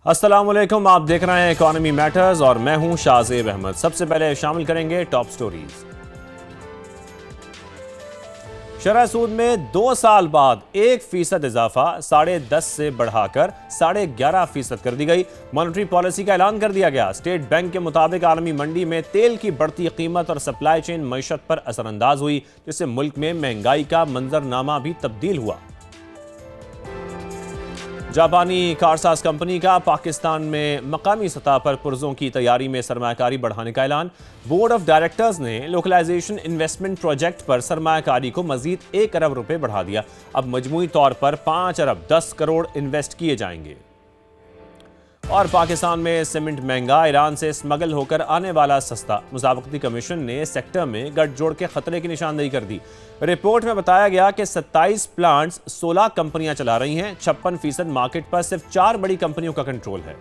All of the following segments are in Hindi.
अस्सलाम वालेकुम, आप देख रहे हैं इकोनॉमी मैटर्स और मैं हूं शाहजेब अहमद। सबसे पहले शामिल करेंगे टॉप स्टोरीज। शरह सूद में 2 साल बाद 1% इजाफा 10.5 से बढ़ाकर 11.5% कर दी गई। मॉनेटरी पॉलिसी का ऐलान कर दिया गया। स्टेट बैंक के मुताबिक आलमी मंडी में तेल की बढ़ती कीमत और सप्लाई चेन मईशत पर असरअंदाज हुई, जिससे मुल्क में महंगाई का मंजरनामा भी तब्दील हुआ। जापानी कारसाज कंपनी का पाकिस्तान में मकामी सतह पर पुर्जों की तैयारी में सरमायाकारी बढ़ाने का ऐलान। बोर्ड ऑफ डायरेक्टर्स ने लोकलाइजेशन इन्वेस्टमेंट प्रोजेक्ट पर सरमायाकारी को मजीद 1 अरब रुपए बढ़ा दिया। अब मजमूई तौर पर 5 अरब 10 करोड़ इन्वेस्ट किए जाएंगे। और पाकिस्तान में सीमेंट महंगा, ईरान से स्मगल होकर आने वाला सस्ता। मुसाबकती कमीशन ने सेक्टर में गठजोड़ के खतरे की निशानदेही कर दी। रिपोर्ट में बताया गया कि 27 प्लांट्स 16 कंपनियां चला रही हैं। 56% मार्केट पर सिर्फ 4 बड़ी कंपनियों का कंट्रोल है।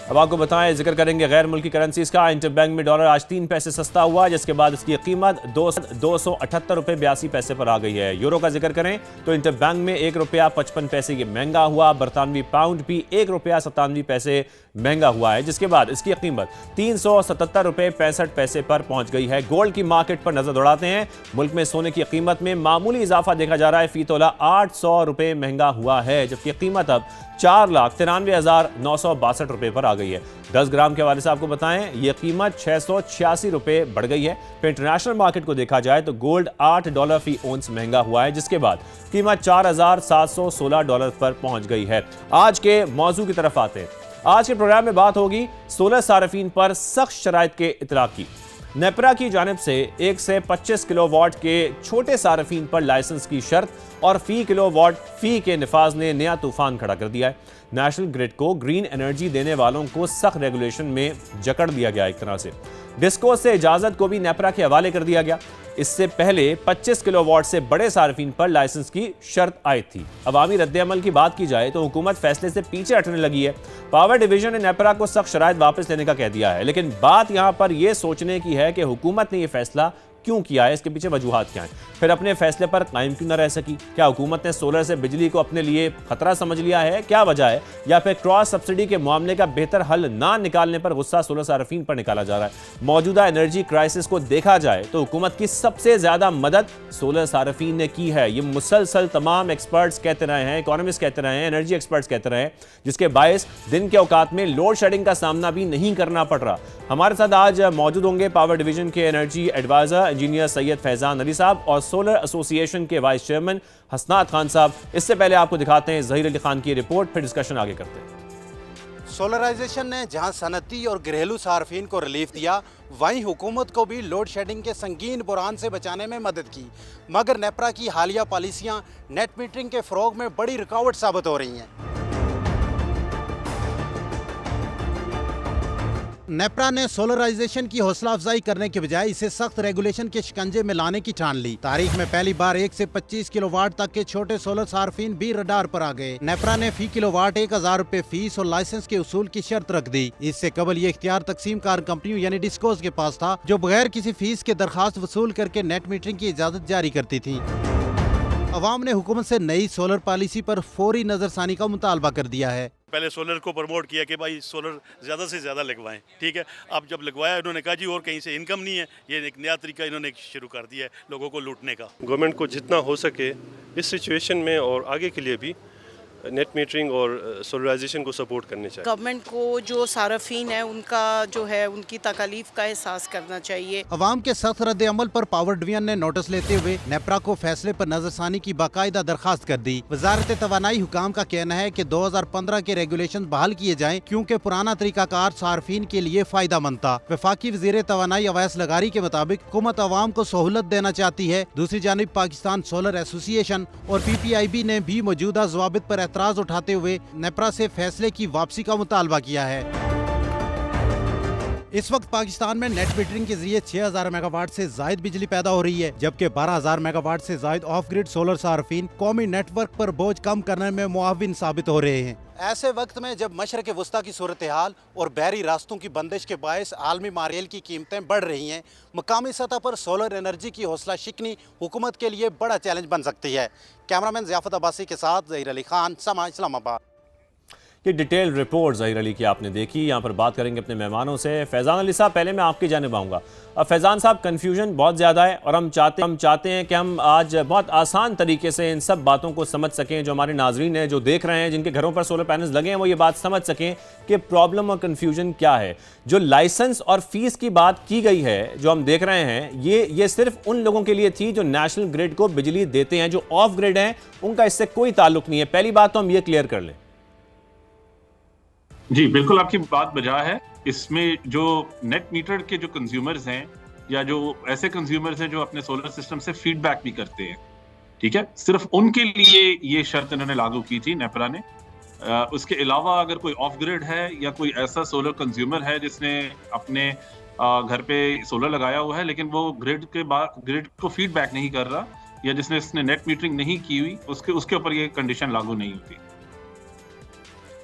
अब आपको बताएं, जिक्र करेंगे गैर मुल्की करेंसीज का। इंटरबैंक में डॉलर आज 3 पैसे सस्ता हुआ, जिसके बाद इसकी कीमत 278 रुपए 82 पैसे पर आ गई है। यूरो का जिक्र करें तो इंटरबैंक में 1 रुपया 55 पैसे की महंगा हुआ। बरतानवी पाउंड भी 1 रुपया 97 पैसे महंगा हुआ है, जिसके बाद इसकी कीमत 377 रुपए 65 पैसे पर पहुंच गई है। गोल्ड की मार्केट पर नजर दौड़ाते हैं। मुल्क में सोने की कीमत में मामूली इजाफा देखा जा रहा है। फी तोला 800 रुपए महंगा हुआ है, जबकि कीमत अब 4,93,962 रुपए पर आ गई है। 10 ग्राम के हवाले से आपको बताएं, यह कीमत 686 रुपए बढ़ गई है। फिर इंटरनेशनल मार्केट को देखा जाए तो गोल्ड $8 फी ओंस महंगा हुआ है, जिसके बाद कीमत $4,716 पर पहुंच गई है। आज के मौजू की तरफ आते हैं। आज के प्रोग्राम में बात होगी सोलर सार्फिन पर सख्त शराइत के इतलाक की। नेपरा की जानिब से 1 से 25 किलोवाट के छोटे सार्फिन पर लाइसेंस की शर्त और फी किलोवाट फी के निफाज ने नया तूफान खड़ा कर दिया है। नेशनल ग्रिड को ग्रीन एनर्जी देने वालों को सख्त रेगुलेशन में जकड़ दिया गया। एक तरह से डिस्को से इजाजत को भी नेपरा के हवाले कर दिया गया। इससे पहले 25 किलोवाट से बड़े सार्फिन पर लाइसेंस की शर्त आई थी। अवामी रद्द-ए-अमल की बात की जाए तो हुकूमत फैसले से पीछे हटने लगी है। पावर डिवीजन ने नेपरा को सख्त शराइत वापस लेने का कह दिया है, लेकिन बात यहां पर यह सोचने की है कि हुकूमत ने यह फैसला क्यों किया है, इसके पीछे वजूहात क्या हैं, फिर अपने फैसले पर कायम क्यों न रह सकी। क्या हुकूमत ने सोलर से बिजली को अपने लिए खतरा समझ लिया है, क्या वजह है, या फिर क्रॉस सब्सिडी के मामले का बेहतर हल ना निकालने पर गुस्सा सोलर सार्फिन पर निकाला जा रहा है। मौजूदा एनर्जी क्राइसिस को देखा जाए तो हुकूमत की सबसे ज्यादा मदद सोलर सार्फिन ने की है। ये मुसलसल तमाम एक्सपर्ट्स कहते रहे हैं, इकोनॉमिस्ट कहते रहे हैं, एनर्जी एक्सपर्ट्स कहते रहे हैं, जिसके बायस दिन के औकात में लोड शेडिंग का सामना भी नहीं करना पड़ रहा। हमारे साथ आज मौजूद होंगे पावर डिवीजन के energy adviser engineer Syed Faizan Ali साहब और सोलर एसोसिएशन के वाइस चेयरमैन हसनात खान साहब। इससे पहले आपको दिखाते हैं ज़हीर अली खान की रिपोर्ट, फिर डिस्कशन आगे करते हैं। सोलराइजेशन ने जहां सनती और घरेलू सार्फिन को रिलीफ दिया, वहीं हुकूमत को भी लोड शेडिंग के संगीन बुरान से बचाने में मदद की। मगर नेपरा की हालिया पॉलिसियां नेट मीटरिंग के फ़रोग में बड़ी रुकावट साबित हो रही हैं। नेपरा ने सोलराइजेशन की हौसला अफजाई करने के बजाय इसे सख्त रेगुलेशन के शिकंजे में लाने की ठान ली। तारीख में पहली बार 1 से 25 किलोवाट तक के छोटे सोलर सार्फिन भी रडार पर आ गए। नेपरा ने फी किलोवाट 1000 रुपए फीस और लाइसेंस के उसूल की शर्त रख दी। इससे कबल ये इख्तियार तकसीम कार कंपनियों यानी डिस्कोज के पास था, जो बगैर किसी फीस के दरखास्त वसूल करके नेट मीटरिंग की इजाजत जारी करती थी। अवाम ने हुकूमत से नई सोलर पॉलिसी पर फौरी नजरसानी का मुतालबा कर दिया है। पहले सोलर को प्रमोट किया कि भाई सोलर ज़्यादा से ज़्यादा लगवाएं, ठीक है। अब जब लगवाया इन्होंने कहा जी और कहीं से इनकम नहीं है, ये एक नया तरीका इन्होंने शुरू कर दिया है लोगों को लूटने का। गवर्नमेंट को जितना हो सके इस सिचुएशन में और आगे के लिए भी नेट मीटरिंग और सोलराइजेशन को सपोर्ट करने चाहिए। गवर्नमेंट को जो सार्फिन है उनका जो है उनकी तकलीफ का एहसास करना चाहिए। अवाम के सख्त रद्द अमल पर पावर डिवीजन ने नोटिस लेते हुए नेपरा को फैसले पर नजरसानी की बाकायदा दरखास्त कर दी। वजारत तवानाई हुकाम का कहना है कि 2015 के रेगुलेशन बहाल किए जाएं, क्योंकि पुराना तरीकाकार सार्फिन के लिए फायदा मंद था। वफाकी वजीर तवानाई अवैस लगारी के मुताबिक हुकूमत अवाम को सहूलत देना चाहती है। दूसरी जानिब पाकिस्तान सोलर एसोसिएशन और PPIB ने भी मौजूदा ज़वाबित पर एतराज उठाते हुए नेपरा से फैसले की वापसी का मुतालबा किया है। इस वक्त पाकिस्तान में नेट मीटरिंग के जरिए 6000 मेगावाट से जायद बिजली पैदा हो रही है, जबकि 12000 मेगावाट से जायद ऑफ ग्रिड सोलर सार्फिन कौमी नेटवर्क पर बोझ कम करने में मुआविन साबित हो रहे हैं। ऐसे वक्त में जब मशरक़ वस्ता की सूरत हाल और बहरी रास्तों की बंदिश के बायस आलमी मारेल की कीमतें बढ़ रही हैं, मकामी सतह पर सोलर एनर्जी की हौसला शिकनी हुकूमत के लिए बड़ा चैलेंज बन सकती है। कैमरामैन ज़ियाफत अब्बासी के साथ ज़हीर अली खान, समा इस्लामाबाद। ये डिटेल रिपोर्ट ज़हीर अली की आपने देखी। यहाँ पर बात करेंगे अपने मेहमानों से। फैज़ान अली साहब, पहले मैं आपकी जानिब आऊँगा। अब फैज़ान साहब, कन्फ्यूजन बहुत ज़्यादा है और हम चाहते हैं कि हम आज बहुत आसान तरीके से इन सब बातों को समझ सकें। जो हमारे नाजरीन हैं, जो देख रहे हैं, जिनके घरों पर सोलर पैनल्स लगे हैं, वो ये बात समझ सकें कि प्रॉब्लम और कन्फ्यूजन क्या है। जो लाइसेंस और फीस की बात की गई है, जो हम देख रहे हैं, ये सिर्फ उन लोगों के लिए थी जो नेशनल ग्रिड को बिजली देते हैं। जो ऑफ ग्रिड हैं, उनका इससे कोई ताल्लुक नहीं है। पहली बात तो हम ये क्लियर कर लें। जी बिल्कुल, आपकी बात बजा है। इसमें जो नेट मीटर के जो कंज्यूमर्स हैं या जो ऐसे कंज्यूमर्स हैं जो अपने सोलर सिस्टम से फीडबैक भी करते हैं, ठीक है, सिर्फ उनके लिए ये शर्त इन्होंने लागू की थी नेपरा ने। उसके अलावा अगर कोई ऑफ ग्रिड है या कोई ऐसा सोलर कंज्यूमर है जिसने अपने घर पे सोलर लगाया हुआ है लेकिन वो ग्रिड को फीडबैक नहीं कर रहा या जिसने नेट मीटरिंग नहीं की हुई, उसके ऊपर ये कंडीशन लागू नहीं होती।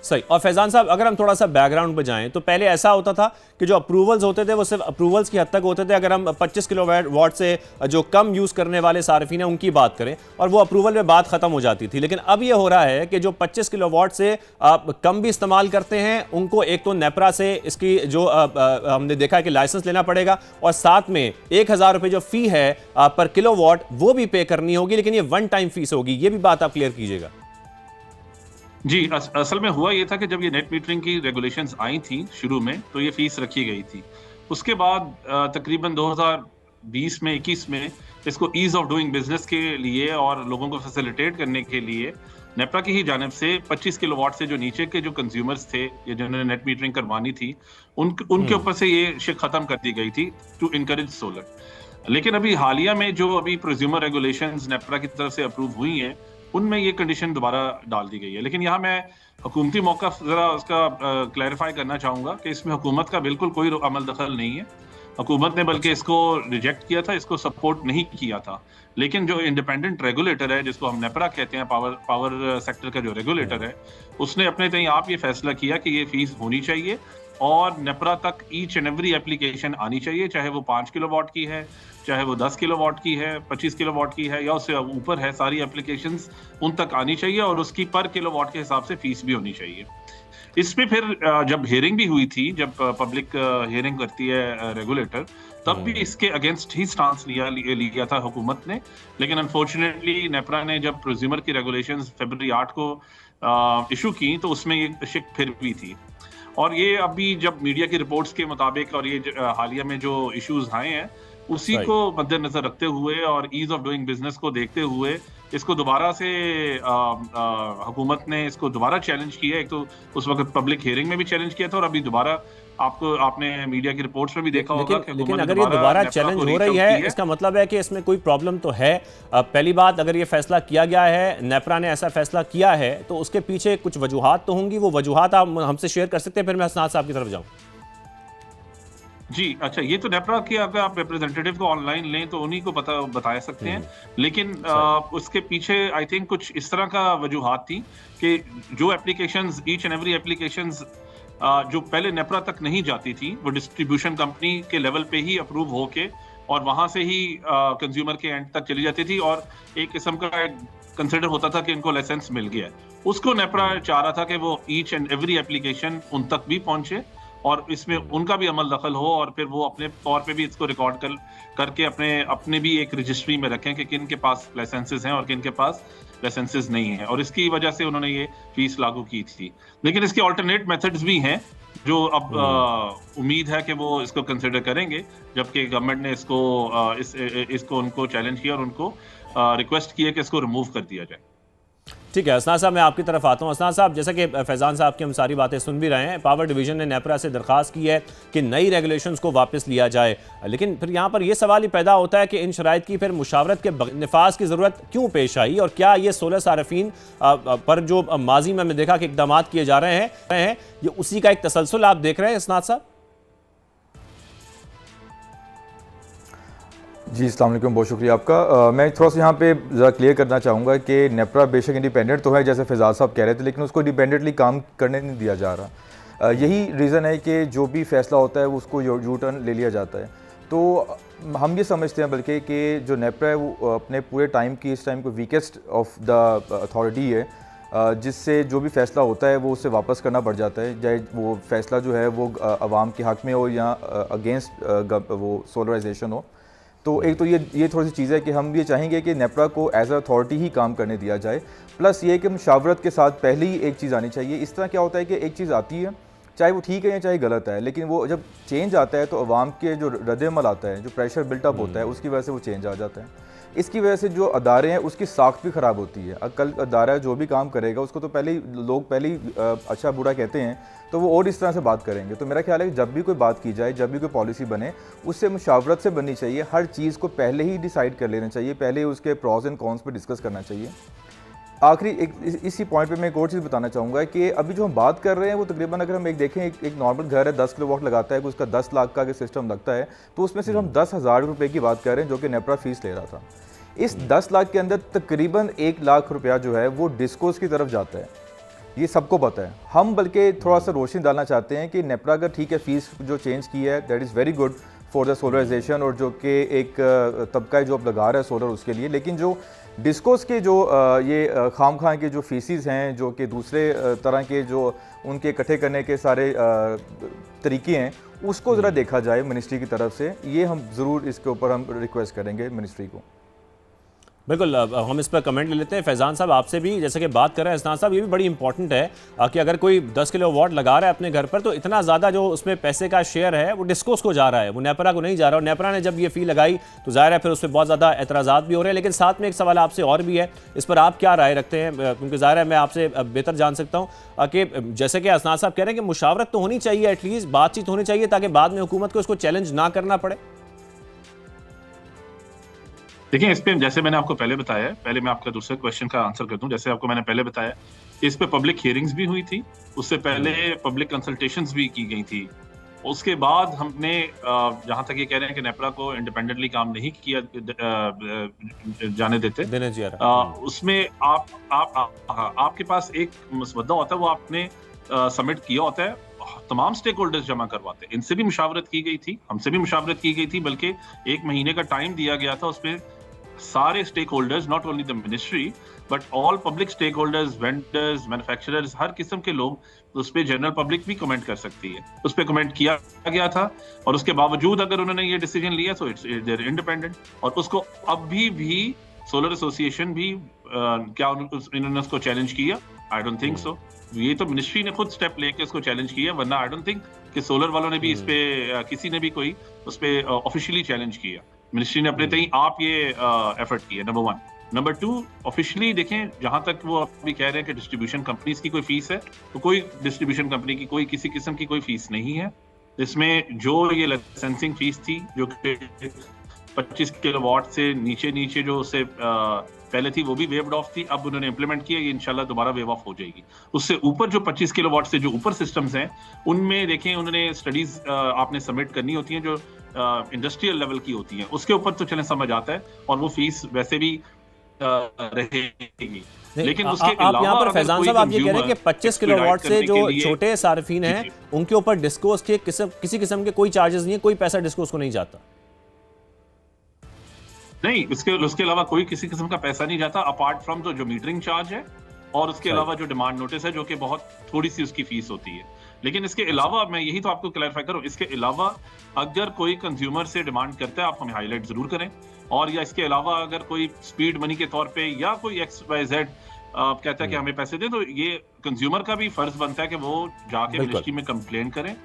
सही। और फैज़ान साहब, अगर हम थोड़ा सा बैकग्राउंड पे जाएं तो पहले ऐसा होता था कि जो अप्रूवल्स होते थे वो सिर्फ अप्रूवल्स की हद तक होते थे। अगर हम 25 किलोवाट से जो कम यूज़ करने वाले सार्फिन हैं उनकी बात करें और वो अप्रूवल में बात ख़त्म हो जाती थी। लेकिन अब ये हो रहा है कि जो 25 किलोवाट से कम भी इस्तेमाल करते हैं उनको एक तो नेपरा से इसकी जो हमने देखा है कि लाइसेंस लेना पड़ेगा और साथ में 1000 रुपये जो फ़ी है पर किलोवाट वो भी पे करनी होगी, लेकिन ये वन टाइम फीस होगी। ये भी बात आप क्लियर कीजिएगा। जी, असल में हुआ ये था कि जब ये नेट मीटरिंग की रेगुलेशंस आई थी शुरू में, तो ये फीस रखी गई थी। उसके बाद तकरीबन 2020 में 21 में इसको ईज ऑफ डूइंग बिजनेस के लिए और लोगों को फैसिलिटेट करने के लिए नेपरा की ही जानिब से 25 किलोवाट से जो नीचे के जो कंज्यूमर्स थे या जिन्होंने नेट मीटरिंग करवानी थी उनके ऊपर से ये शिक खत्म कर दी गई थी टू इनकरेज सोलर। लेकिन अभी हालिया में जो अभी प्रोज्यूमर रेगुलेशंस नेपरा की तरफ से अप्रूव हुई हैं उनमें ये कंडीशन दोबारा डाल दी गई है। लेकिन यहाँ मैं हुकूमती मौका जरा उसका क्लैरिफाई करना चाहूँगा कि इसमें हुकूमत का बिल्कुल कोई अमल दखल नहीं है। हुकूमत ने बल्कि इसको रिजेक्ट किया था, इसको सपोर्ट नहीं किया था। लेकिन जो इंडिपेंडेंट रेगुलेटर है, जिसको हम नेपरा कहते हैं, पावर सेक्टर का जो रेगुलेटर है, उसने अपने तय आप ये फैसला किया कि ये फीस होनी चाहिए और नेपरा तक ईच एंड एवरी एप्लीकेशन आनी चाहिए, चाहे वो 5 किलोवाट की है, चाहे वो 10 किलोवाट की है, 25 किलोवाट की है या उससे ऊपर है, सारी एप्लीकेशंस उन तक आनी चाहिए और उसकी पर किलोवाट के हिसाब से फीस भी होनी चाहिए। इसमें फिर जब हियरिंग भी हुई थी, जब पब्लिक हियरिंग करती है रेगुलेटर, तब भी इसके अगेंस्ट ही स्टांस लिया था हुकूमत ने। लेकिन अनफॉर्चुनेटली नेपरा ने जब प्रोज्यूमर की रेगुलेशंस फरवरी 8 को इशू की तो उसमें ये शिक फिर भी थी। और ये अभी जब मीडिया की रिपोर्ट्स के मुताबिक और ये हालिया में जो इश्यूज आए हैं उसी को मद्देनजर रखते हुए और ईज ऑफ डूइंग बिजनेस को देखते हुए इसको दोबारा से हुकूमत ने इसको दोबारा चैलेंज किया। एक तो उस वक्त पब्लिक हियरिंग में भी चैलेंज किया था और अभी दोबारा आपने मीडिया की रिपोर्ट्स में भी देखा होगा कि लेकिन अगर ये दोबारा चैलेंज हो रही है, इसका मतलब है कि इसमें कोई प्रॉब्लम तो है। पहली बात, अगर ये फैसला किया गया है, नेपरा ने ऐसा फैसला किया है, तो उसके पीछे कुछ वजूहात तो होंगी। वो वजूहात आप हमसे शेयर कर सकते हैं, फिर मैं हसनात साहब की तरफ जाऊँ। जी अच्छा, ये तो नेपरा के अगर आप रिप्रेजेंटेटिव को ऑनलाइन लें तो उन्हीं को बता सकते हैं। लेकिन उसके पीछे आई थिंक कुछ इस तरह का वजूहात थी कि जो applications, each and every applications जो पहले नेपरा तक नहीं जाती थी, वो डिस्ट्रीब्यूशन कंपनी के लेवल पे ही अप्रूव होके और वहां से ही कंज्यूमर के एंड तक चली जाती थी और एक किस्म का कंसिडर होता था कि इनको लाइसेंस मिल गया है। उसको नेपरा चाह रहा था कि वो ईच एंड एवरी एप्लीकेशन उन तक भी पहुंचे और इसमें उनका भी अमल दखल हो और फिर वो अपने तौर पे भी इसको रिकॉर्ड करके अपने भी एक रजिस्ट्री में रखें कि किन के पास लाइसेंसेस हैं और किन के पास लाइसेंसेस नहीं है। और इसकी वजह से उन्होंने ये फीस लागू की थी। लेकिन इसके ऑल्टरनेट मेथड्स भी हैं जो अब उम्मीद है कि वो इसको कंसिडर करेंगे, जबकि गवर्नमेंट ने इसको उनको चैलेंज किया और उनको रिक्वेस्ट किया कि इसको रिमूव कर दिया जाए। ठीक है हसनात साहब, मैं आपकी तरफ आता हूँ। हसनात साहब, जैसा कि फैज़ान साहब की हम सारी बातें सुन भी रहे हैं, पावर डिवीज़न ने नेपरा से दरख्वास्त की है कि नई रेगुलेशंस को वापस लिया जाए। लेकिन फिर यहाँ पर यह सवाल ही पैदा होता है कि इन शराइत की फिर मुशावरत के नफाज की ज़रूरत क्यों पेश आई और क्या ये सोलर सार्फिन पर जो माजी में देखा कि इकदाम किए जा रहे हैं ये उसी का एक तसलसल आप देख रहे हैं हसनात साहब? जी अस्सलाम वालेकुम, बहुत शुक्रिया आपका। मैं थोड़ा सा यहाँ पे ज़रा क्लियर करना चाहूँगा कि नेपरा बेशक इंडिपेंडेंट तो है जैसे फैज़ाद साहब कह रहे थे, लेकिन उसको इंडिपेंडेंटली काम करने नहीं दिया जा रहा। यही रीज़न है कि जो भी फ़ैसला होता है वो उसको यू टर्न ले लिया जाता है। तो हम ये समझते हैं बल्कि कि जो नेपरा है वो अपने पूरे टाइम की इस टाइम को वीकेस्ट ऑफ द अथॉरिटी है, जिससे जो भी फ़ैसला होता है वो उससे वापस करना पड़ जाता है, चाहे वो फ़ैसला जो है वो आवाम के हक़ में हो या अगेंस्ट वो सोलराइजेशन हो। तो एक तो ये थोड़ी सी चीज़ है कि हम ये चाहेंगे कि नेपरा को एज अ अथॉरिटी ही काम करने दिया जाए। प्लस ये कि मुशावरत के साथ पहले ही एक चीज़ आनी चाहिए। इस तरह क्या होता है कि एक चीज़ आती है, चाहे वो ठीक है या चाहे गलत है, लेकिन वो जब चेंज आता है तो अवाम के जो रद्द-ए-अमल आता है, जो प्रेशर बिल्टअप होता है, उसकी वजह से वो चेंज आ जाता है। इसकी वजह से जो अदारे हैं उसकी साख्त भी ख़राब होती है। कल अदारा जो भी काम करेगा उसको तो लोग पहले ही अच्छा बुरा कहते हैं, तो वो और इस तरह से बात करेंगे। तो मेरा ख्याल है कि जब भी कोई बात की जाए, जब भी कोई पॉलिसी बने, उससे मुशावरत से बननी चाहिए। हर चीज़ को पहले ही डिसाइड कर लेना चाहिए, पहले ही उसके प्रॉज एंड कॉन्स पर डिस्कस करना चाहिए। आखिरी इसी पॉइंट पे मैं एक और चीज़ बताना चाहूँगा कि अभी जो हम बात कर रहे हैं वो तकरीबन अगर हम देखें, एक नॉर्मल घर है 10 किलोवाट लगाता है, उसका 10 लाख का सिस्टम लगता है, तो उसमें सिर्फ हम 10,000 रुपये की बात कर रहे हैं जो कि नेपरा फीस ले रहा था। इस 10 लाख के अंदर तकरीबन 1 लाख रुपया जो है वो डिस्कोस की तरफ जाता है, ये सबको पता है। हम बल्कि थोड़ा सा रोशनी डालना चाहते हैं कि नेपरा अगर ठीक है फ़ीस जो चेंज की है that is very good for the solarisation, और जो कि एक तबका जो अब लगा रहा है सोलर उसके लिए, लेकिन जो डिस्कोस के जो ये खाम खां के जो फीसिस हैं, जो कि दूसरे तरह के जो उनके इकट्ठे करने के सारे तरीके हैं, उसको ज़रा देखा जाए मिनिस्ट्री की तरफ से। ये हम ज़रूर इसके ऊपर हम रिक्वेस्ट करेंगे मिनिस्ट्री को। बिल्कुल, हम इस पर कमेंट ले लेते हैं। फैज़ान साहब आपसे भी जैसे कि बात कर रहे हैं, हसनान साहब ये भी बड़ी इंपॉर्टेंट है कि अगर कोई 10 किलोवाट लगा रहा है अपने घर पर तो इतना ज़्यादा जो उसमें पैसे का शेयर है वो डिस्कोस को जा रहा है, वो नेपरा को नहीं जा रहा। और नेपरा ने जब ये फ़ी लगाई तो ज़ाहिर है फिर उस पर बहुत ज़्यादा एतराज़ात भी हो रहे हैं। लेकिन साथ में एक सवाल आपसे और भी है, इस पर आप क्या राय रखते हैं? क्योंकि ज़ाहिर है मैं आपसे बेहतर जान सकता हूँ कि जैसे कि हसनान साहब कह रहे हैं कि मुशावरत तो होनी चाहिए, एटलीस्ट बातचीत होनी चाहिए ताकि बाद में हुकूमत को इसको चैलेंज ना करना पड़े। देखिए, इस पे जैसे मैंने आपको पहले बताया, पहले मैं आपका दूसरे क्वेश्चन का आंसर कर दूं। जैसे आपको मैंने पहले बताया, इस पे पब्लिक हियरिंग्स भी हुई थी, उससे पहले पब्लिक कंसल्टेशंस भी की गई थी। उसके बाद हमने जहां तक ये कह रहे हैं कि नेपरा को इंडिपेंडेंटली काम नहीं किया जाने देते, उसमें आपके पास एक मसवदा होता है, वो आपने सबमिट किया होता है, तमाम स्टेक होल्डर्स जमा करवाते हैं। इनसे भी मुशावरत की गई थी, हमसे भी मुशावरत की गई थी, बल्कि 1 महीने का टाइम दिया गया था। उसमें सारे stakeholders, not only the ministry but all public stakeholders, vendors, manufacturers, हर किस्म के लोग उस पर, जनरल पब्लिक भी कमेंट कर सकती है, उस पर कमेंट किया गया था। और उसके बावजूद अगर उन्होंने ये डिसीजन लिया तो इट्स इंडिपेंडेंट। और उसको अभी भी सोलर एसोसिएशन भी क्या इन्होंने उसको चैलेंज किया? I don't think so. ये तो मिनिस्ट्री ने खुद स्टेप लेके उसको चैलेंज किया, वरना आई डोंट थिंक कि सोलर वालों ने भी इस पे किसी ने भी कोई उस पे ऑफिशियली चैलेंज किया। मिनिस्ट्री ने अपने तय आप ये एफर्ट किया, नंबर 1। नंबर 2, ऑफिशियली देखें, जहां तक वो अभी कह रहे हैं कि डिस्ट्रीब्यूशन कंपनीज की कोई फीस है, तो कोई डिस्ट्रीब्यूशन कंपनी की कोई किसी किस्म की कोई फीस नहीं है। इसमें जो ये लाइसेंसिंग फीस थी जो कि 25 किलोवाट से नीचे जो उससे पहले थी वो भी वेव्ड ऑफ थी, अब उन्होंने इंप्लीमेंट किया, ये इंशाल्लाह दोबारा वेव ऑफ हो जाएगी। उससे ऊपर जो 25 किलोवाट से जो ऊपर सिस्टम्स हैं, उनमें देखें उन्होंने स्टडीज आपने सबमिट करनी होती हैं जो इंडस्ट्रियल लेवल की होती हैं, उसके ऊपर तो चलें समझ आता है और वो फीस वैसे भी रहेगी। लेकिन उसके आप यहाँ पर फैजान साहब आप ये कह रहे हैं कि 25 किलोवाट से जो छोटे सार्फिन हैं उनके ऊपर डिस्कोस के किसी किस्म के कोई चार्जेस नहीं है, कोई पैसा डिस्कोस को नहीं जाता? नहीं, उसके अलावा कोई किसी किस्म का पैसा नहीं जाता, अपार्ट फ्रॉम जो मीटरिंग चार्ज है और उसके अलावा जो डिमांड नोटिस है, जो कि बहुत थोड़ी सी उसकी फीस होती है। लेकिन इसके अलावा मैं यही तो आपको क्लैरिफाई करूं, इसके अलावा अगर कोई कंज्यूमर से डिमांड करता है, आप हमें हाईलाइट जरूर करें। और या इसके अलावा अगर कोई स्पीड मनी के तौर पे या कोई XYZ कहता है कि हमें पैसे दे, तो ये कंज्यूमर का भी फर्ज बनता है कि वो जाके मिनिस्ट्री में कंप्लेन करें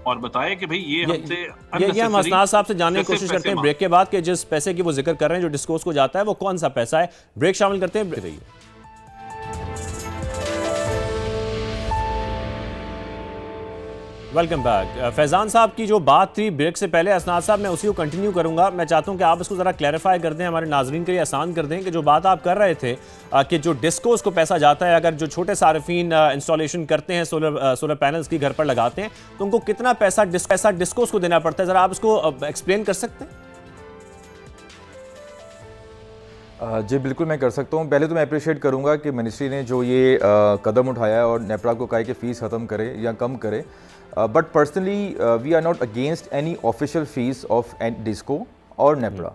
और बताए कि भाई ये हमसे ये हम हसनान साहब से जानने की कोशिश करते हैं ब्रेक के बाद कि जिस पैसे की वो जिक्र कर रहे हैं जो डिस्कोस को जाता है वो कौन सा पैसा है। ब्रेक शामिल करते हैं, रहिए। Welcome back. फैजान साहब की जो बात थी ब्रेक से पहले, हसनान साहब मैं उसी को कंटिन्यू करूंगा। मैं चाहता हूं कि आप इसको ज़रा क्लैरिफाई कर दें, हमारे नाजरीन के लिए आसान कर दें कि जो बात आप कर रहे थे कि जो डिस्कोस को पैसा जाता है, अगर जो छोटे सार्फिन इंस्टॉलेशन करते हैं, सोलर पैनल्स की घर पर लगाते हैं, तो उनको कितना पैसा डिस्कोस को देना पड़ता है? ज़रा आप इसको एक्सप्लेन कर सकते हैं? जी बिल्कुल मैं कर सकता हूँ। पहले तो मैं अप्रिशिएट करूँगा कि मिनिस्ट्री ने जो ये कदम उठाया है और नेपरा को कहा है कि फ़ीस ख़त्म करे या कम करे। But personally we are not against any official fees of DISCO और NEPRA.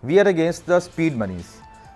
We are against the speed moneys.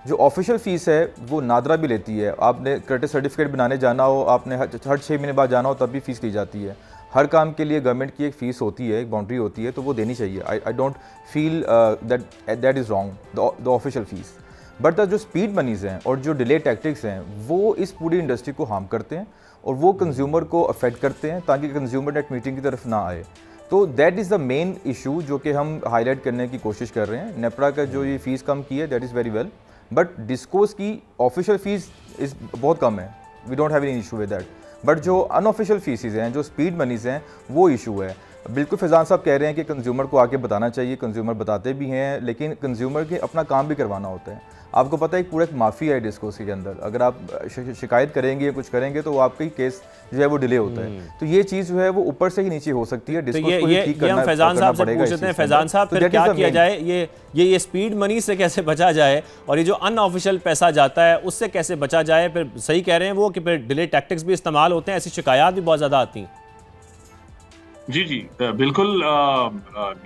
जो ऑफिशियल फ़ीस है वो नादरा भी लेती है। आपने क्रेडिट सर्टिफिकेट बनाने जाना हो, आपने हर 6 महीने बाद जाना हो, तब भी फ़ीस ली जाती है। हर काम के लिए गवर्नमेंट की एक फ़ीस होती है, एक बाउंड्री होती है, तो वो देनी चाहिए। I don't feel that is wrong the official fees. But जो स्पीड मनीज़ हैं और जो डिले टैक्टिक्स हैं वो इस पूरी इंडस्ट्री को हार्म करते हैं और वो कंज्यूमर को अफेक्ट करते हैं ताकि कंज्यूमर नेट मीटिंग की तरफ ना आए। तो that is the main issue जो कि हम हाईलाइट करने की कोशिश कर रहे हैं। नेपरा का जो ये फ़ीस कम की है that is very well, but discos की ऑफिशियल फ़ीस इस बहुत कम है। We don't have any issue with that. But जो अनऑफिशियल फ़ीसेज़ हैं, जो स्पीड मनीज़ हैं, वो इशू है। बिल्कुल फैज़ान साहब कह रहे हैं कि कंज्यूमर को आके बताना चाहिए, कंज्यूमर बताते भी हैं, लेकिन कंज्यूमर के अपना काम भी करवाना होता है। आपको पता है एक पूरा एक माफिया है डिस्कोस के अंदर। अगर आप शिकायत करेंगे या कुछ करेंगे तो आपका ही केस जो है वो डिले होता है। तो ये चीज़ जो है वो ऊपर से ही नीचे हो सकती है। तो ये हम फैज़ान साहब से पूछते हैं। फैज़ान साहब फिर क्या किया जाए, ये स्पीड मनी से कैसे बचा जाए और ये जो अनऑफिशियल पैसा जाता है उससे कैसे बचा जाए? फिर सही कह रहे हैं वो कि फिर डिले टैक्टिक्स भी इस्तेमाल होते हैं, ऐसी शिकायत भी बहुत ज़्यादा आती हैं। जी बिल्कुल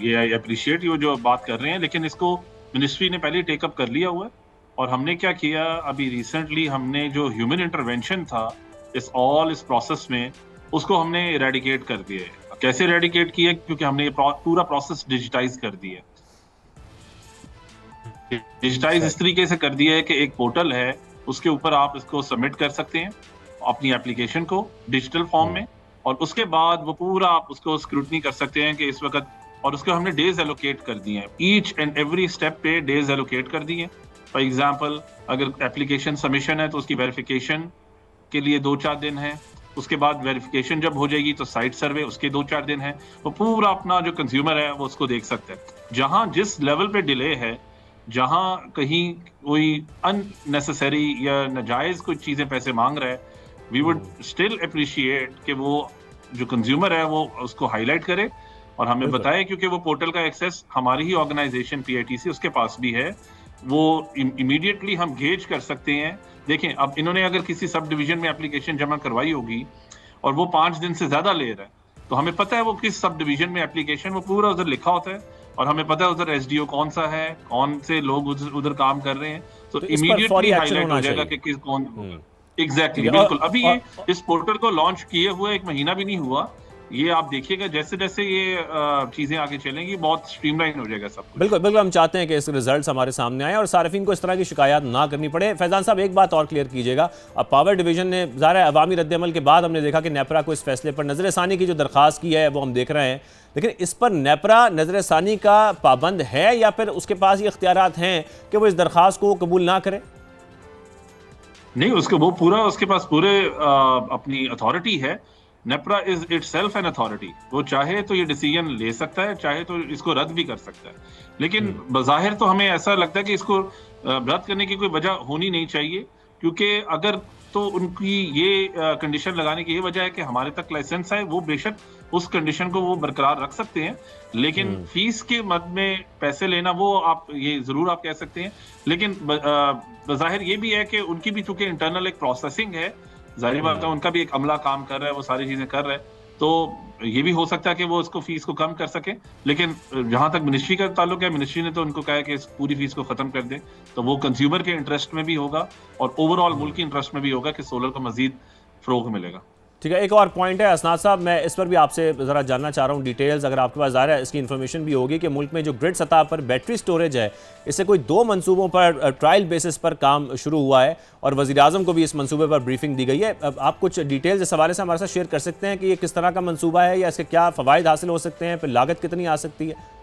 ये आई अप्रिशिएट ये जो बात कर रहे हैं, लेकिन इसको मिनिस्ट्री ने पहले टेकअप कर लिया हुआ है। और हमने क्या किया, अभी रिसेंटली हमने जो ह्यूमन इंटरवेंशन था इस प्रोसेस में, उसको हमने इरेडिकेट कर दिया है। कैसे इरेडिकेट किया? क्योंकि हमने ये पूरा प्रोसेस डिजिटाइज कर दिया है। डिजिटाइज इस तरीके से कर दिया है कि एक पोर्टल है, उसके ऊपर आप इसको सबमिट कर सकते हैं अपनी एप्लीकेशन को डिजिटल फॉर्म में, और उसके बाद वो पूरा आप उसको स्क्रूटनी कर सकते हैं कि इस वक्त, और उसको हमने डेज एलोकेट कर दिए हैं। ईच एंड एवरी स्टेप पे डेज एलोकेट कर दिए हैं। फॉर एग्जाम्पल अगर एप्लीकेशन सबमिशन है तो उसकी वेरिफिकेशन के लिए 2-4 दिन है, उसके बाद वेरिफिकेशन जब हो जाएगी तो साइट सर्वे उसके 2-4 दिन है। वो पूरा अपना जो कंज्यूमर है वो उसको देख सकता है। जहां जिस लेवल पे डिले है, जहां कहीं कोई अननेसेसरी या नाजायज कोई चीजें पैसे मांग रहा है, वी वुड स्टिल अप्रिशिएट कि वो जो कंज्यूमर है वो उसको हाईलाइट करे और हमें बताए, क्योंकि वो पोर्टल का एक्सेस हमारी ही ऑर्गेनाइजेशन PITC उसके पास भी है। वो इमीडिएटली हम गेज कर सकते हैं। देखें, अब इन्होंने अगर किसी सब डिवीजन में एप्लीकेशन जमा करवाई होगी और वो 5 दिन से ज्यादा ले रहा है, तो हमें पता है वो किस सब डिवीजन में एप्लीकेशन, वो पूरा उधर लिखा होता है और हमें पता है उधर SDO कौन सा है, कौन से लोग उधर काम कर रहे हैं, तो इमीडिएटली हाईलाइट हो जाएगा कि किस कौन। एग्जैक्टली बिल्कुल। अभी ये इस पोर्टल को लॉन्च किए हुए 1 महीना भी नहीं हुआ। ये आप देखिएगा जैसे जैसे ये चीजें आगे चलेंगी बहुत स्ट्रीमलाइन हो जाएगा सब कुछ। बिल्कुल हम चाहते हैं कि इसके रिजल्ट्स हमारे सामने आए और सार्फिन को इस तरह की शिकायत ना करनी पड़े। फैज़ान साहब एक बात और क्लियर कीजिएगा, अब पावर डिवीजन ने ज़ाहिर है अवामी रद्दअमल के बाद हमने देखा कि नेपरा को इस फैसले पर नज़रसानी की जो दरख्वास्त की है वो हम देख रहे हैं, लेकिन इस पर नेपरा नज़रसानी का पाबंद है या फिर उसके पास ये इख्तियारात हैं कि वो इस दरख्वास्त को कबूल ना करे? नहीं, उसके पास पूरे अपनी अथॉरिटी है। NEPRA is itself an authority. वो चाहे तो ये डिसीजन ले सकता है, चाहे तो इसको रद्द भी कर सकता है। लेकिन बज़ाहिर तो हमें ऐसा लगता है कि इसको रद्द करने की कोई वजह होनी नहीं चाहिए, क्योंकि अगर तो उनकी ये कंडीशन लगाने की ये वजह है कि हमारे तक लाइसेंस है, वो बेशक उस कंडीशन को वो बरकरार रख सकते हैं, लेकिन फीस के मद में पैसे लेना वो आप ये जरूर आप कह सकते हैं। लेकिन बज़ाहिर ये भी है कि उनकी भी चूंकि इंटरनल एक प्रोसेसिंग है, जाहिर बात है उनका भी एक अमला काम कर रहा है, वो सारी चीजें कर रहा है, तो ये भी हो सकता है कि वो इसको फीस को कम कर सके। लेकिन जहां तक मिनिस्ट्री का ताल्लुक है, मिनिस्ट्री ने तो उनको कहा है कि इस पूरी फीस को खत्म कर दे, तो वो कंज्यूमर के इंटरेस्ट में भी होगा और ओवरऑल मुल्क के इंटरेस्ट में भी होगा कि सोलर को मजीद फरोग मिलेगा। ठीक है, एक और पॉइंट है असनाद साहब, मैं इस पर भी आपसे ज़रा जानना चाह रहा हूँ डिटेल्स, अगर आपके पास ज़ाहिर है इसकी इन्फॉर्मेशन भी होगी कि मुल्क में जो ग्रिड सतह पर बैटरी स्टोरेज है, इससे कोई 2 मंसूबों पर ट्रायल बेसिस पर काम शुरू हुआ है और वज़ीर-ए-आज़म को भी इस मंसूबे पर ब्रीफिंग दी गई है। अब आप कुछ डिटेल्स इस हवाले से हमारे साथ शेयर कर सकते हैं कि ये किस तरह का मंसूबा है या इसके क्या फ़वाइद हासिल हो सकते हैं, फिर लागत कितनी आ सकती है?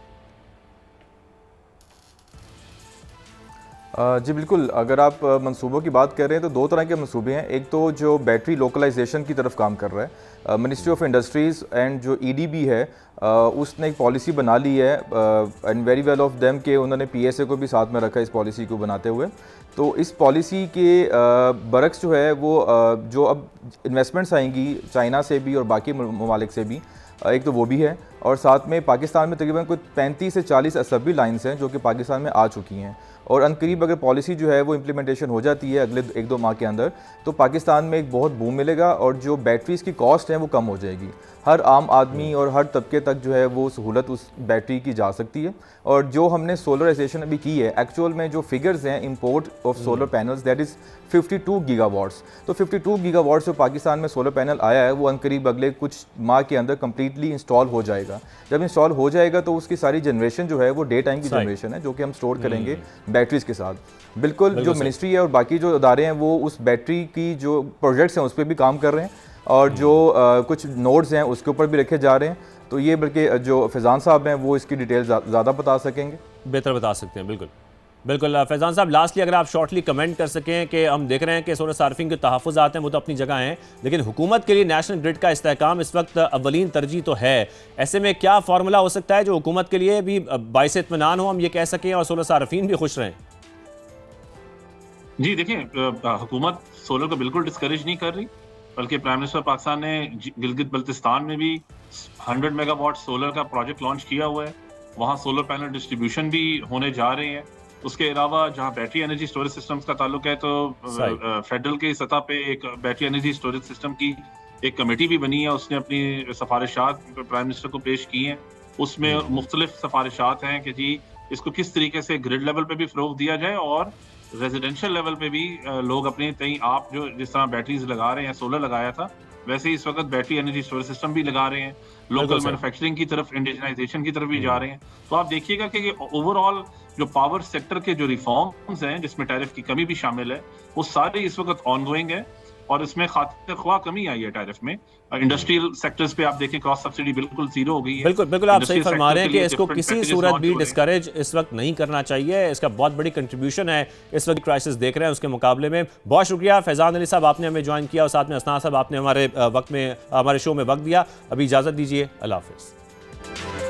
जी बिल्कुल, अगर आप मंसूबों की बात कर रहे हैं तो 2 तरह के मंसूबे हैं। एक तो जो बैटरी लोकलाइजेशन की तरफ काम कर रहा है, मिनिस्ट्री ऑफ इंडस्ट्रीज़ एंड जो EDB है उसने एक पॉलिसी बना ली है, and very well of them के उन्होंने PSA को भी साथ में रखा है इस पॉलिसी को बनाते हुए। तो इस पॉलिसी के बरक्स जो है वो जो अब इन्वेस्टमेंट्स आएंगी चाइना से भी और बाकी ममालिक से भी, एक तो वो भी है, और साथ में पाकिस्तान में तकरीबन कुछ 35 से 40 असम्बली लाइन्स हैं जो कि पाकिस्तान में आ चुकी हैं, और अनकरीब अगर पॉलिसी जो है वो इम्प्लीमेंटेशन हो जाती है अगले 1-2 माह के अंदर, तो पाकिस्तान में एक बहुत बूम मिलेगा और जो बैटरीज़ की कॉस्ट है वो कम हो जाएगी। हर आम आदमी और हर तबके तक जो है वो सहूलत उस बैटरी की जा सकती है। और जो हमने सोलराइजेशन अभी की है, एक्चुअल में जो फिगर्स हैं import of solar panels, that is 52 gigawatts. तो 52 गीगावाट्स जो पाकिस्तान में सोलर पैनल आया है वो अनकरीब अगले कुछ माह के अंदर कम्प्लीटली इंस्टॉल हो जाएगा। जब इंस्टॉल हो जाएगा तो उसकी सारी जनरेशन जो है वो डे टाइम की जनरेशन है जो कि हम स्टोर करेंगे बैटरीज के साथ। बिल्कुल जो मिनिस्ट्री है और बाकी जो अदारे हैं वो उस बैटरी की जो प्रोजेक्ट्स हैं उस पर भी काम कर रहे हैं, और जो कुछ नोड्स हैं उसके ऊपर भी रखे जा रहे हैं। तो ये बल्कि जो फैज़ान साहब हैं वो इसकी डिटेल ज़्यादा बता सकेंगे, बेहतर बता सकते हैं। बिल्कुल बिल्कुल फैज़ान साहब, लास्टली अगर आप शॉर्टली कमेंट कर सकें कि हम देख रहे हैं कि सोलर सार्फिंग के तहफ़्फ़ुज़ात हैं वो तो अपनी जगह हैं, लेकिन हुकूमत के लिए नेशनल ग्रिड का इस्तेहकाम इस वक्त अव्वलीन तरजीह तो है। ऐसे में क्या फार्मूला हो सकता है जो हुकूमत के लिए भी बाइस इत्मीनान हो, हम ये कह सकें, और सोलर सार्फिन भी खुश रहें? जी देखिए, हुकूमत सोलर को बिल्कुल डिस्करेज नहीं कर रही, बल्कि प्राइम मिनिस्टर पाकिस्तान ने गिलगित बल्तिस्तान में भी 100 मेगावाट सोलर का प्रोजेक्ट लॉन्च किया हुआ है। वहाँ सोलर पैनल डिस्ट्रीब्यूशन भी होने जा रहे हैं। उसके अलावा जहाँ बैटरी एनर्जी स्टोरेज सिस्टम्स का ताल्लुक है, तो फेडरल की सतह पे एक बैटरी एनर्जी स्टोरेज सिस्टम की एक कमेटी भी बनी है। उसने अपनी सिफारिशात प्राइम मिनिस्टर को पेश की हैं। उसमें मुख्तलिफ सिफारिशात हैं कि जी इसको किस तरीके से ग्रिड लेवल पे भी फ़रोग़ दिया जाए, और रेजिडेंशियल लेवल पे भी लोग अपने तई आप जो जिस तरह बैटरीज लगा रहे हैं, सोलर लगाया था, वैसे ही इस वक्त बैटरी एनर्जी स्टोरेज सिस्टम भी लगा रहे हैं। लोकल मैन्युफैक्चरिंग की तरफ, इंडिजनाइजेशन की तरफ भी जा रहे हैं। तो आप देखिएगा कि ओवरऑल जो पावर सेक्टर के जो रिफॉर्म्स हैं जिसमें टैरिफ की कमी भी शामिल है, वो सारे इस वक्त ऑनगोइंग है, और इसमें खातिर ख्वाह कमी आई है टैरिफ में। इंडस्ट्रियल सेक्टर्स पे आप देखें क्रॉस सब्सिडी बिल्कुल जीरो हो गई है। बिल्कुल बिल्कुल आप सही फरमा रहे हैं कि इसको किसी सूरत भी डिस्करेज इस वक्त नहीं करना चाहिए। इसका बहुत बड़ी कंट्रीब्यूशन है इस वक्त क्राइसिस देख रहे हैं उसके मुकाबले में। बहुत शुक्रिया फैज़ान अली साहब, आपने हमें ज्वाइन किया, और साथ में असना साहब आपने हमारे शो में वक्त दिया। अभी इजाज़त दीजिए, अल्लाह हाफ़िज़।